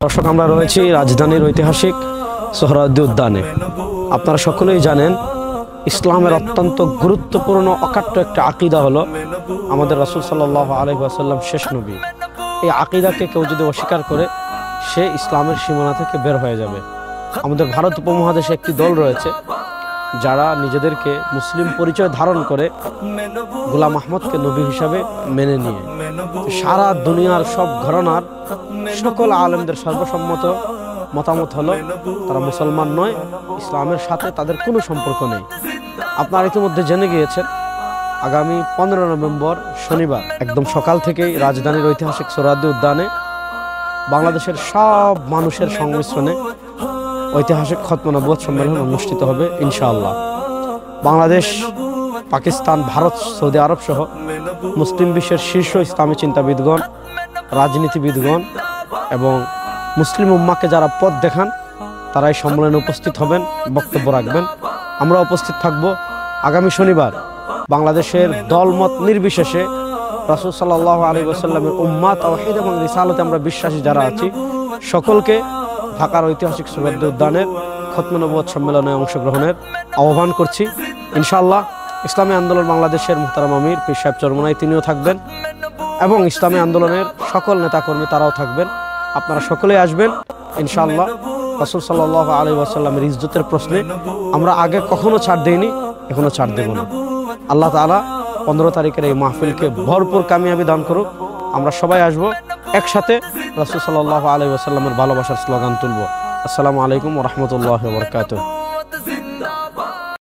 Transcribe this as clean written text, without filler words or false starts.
দর্শক, আমরা রয়েছি রাজধানীর ঐতিহাসিক সোহরাওয়ার্দী উদ্যানে। আপনারা সকলেই জানেন, ইসলামের অত্যন্ত গুরুত্বপূর্ণ অকাট্য একটা আকীদা হলো আমাদের রাসূল সাল্লাল্লাহু আলাইহি ওয়াসাল্লাম শেষ নবী। এই আকীদাকে কেউ যদি অস্বীকার করে, সে ইসলামের সীমানা থেকে বের হয়ে যাবে। আমাদের ভারত উপমহাদেশে একটি দল রয়েছে যারা নিজেদেরকে মুসলিম পরিচয় ধারণ করে গোলাম আহমদকে নবী হিসাবে মেনে নিয়ে সারা দুনিয়ার সব ঘরানার সকল আলেমদের সর্বসম্মত মতামত হলো তারা মুসলমান নয়, ইসলামের সাথে তাদের কোনো সম্পর্ক নেই। আপনারা ইতিমধ্যে জেনে গিয়েছেন, আগামী 15 নভেম্বর শনিবার একদম সকাল থেকেই রাজধানীর ঐতিহাসিক সোহরাওয়ার্দী উদ্যানে বাংলাদেশের সব মানুষের সংমিশ্রণে ঐতিহাসিক খতম নবুয়ত সম্মেলন অনুষ্ঠিত হবে ইনশাআল্লাহ। বাংলাদেশ, পাকিস্তান, ভারত, সৌদি আরব সহ মুসলিম বিশ্বের শীর্ষ ইসলামী চিন্তাবিদগণ, রাজনীতিবিদগণ এবং মুসলিম উম্মাকে যারা পথ দেখান, তারা এই সম্মেলনে উপস্থিত হবেন, বক্তব্য রাখবেন। আমরা উপস্থিত থাকব। আগামী শনিবার বাংলাদেশের দলমত নির্বিশেষে রাসূল সাল্লাল্লাহু আলাইহি ওয়াসাল্লামের উম্মাত তাওহীদ এবং রিসালাতে আমরা বিশ্বাসী যারা আছি, সকলকে ঢাকার ঐতিহাসিক সোহরাওয়ার্দী উদ্যানের খতম নবুয়ত সম্মেলনে অংশগ্রহণের আহ্বান করছি ইনশাআল্লাহ। ইসলামী আন্দোলন বাংলাদেশের মুহতারাম আমির পীর সাহেব চরমনাই তিনিও থাকবেন এবং ইসলামী আন্দোলনের সকল নেতাকর্মী তারাও থাকবেন। আপনারা সকলেই আসবেন ইনশাআল্লাহ। রাসূল সাল্লাল্লাহু আলাইহি ওয়াসাল্লামের ইজ্জতের প্রশ্নে আমরা আগে কখনো ছাড় দেইনি, এখনো ছাড় দেব না। আল্লাহ তাআলা 15 তারিখের এই মাহফিলকে ভরপুর কামিয়াবি দান করুক। আমরা সবাই আসবো, একসাথে রাসূল সাল্লাল্লাহু আলাইহি ওয়াসাল্লামের ভালোবাসার স্লোগান তুলব। আসসালামু আলাইকুম ওয়া রাহমাতুল্লাহি ওয়া বারাকাতুহু।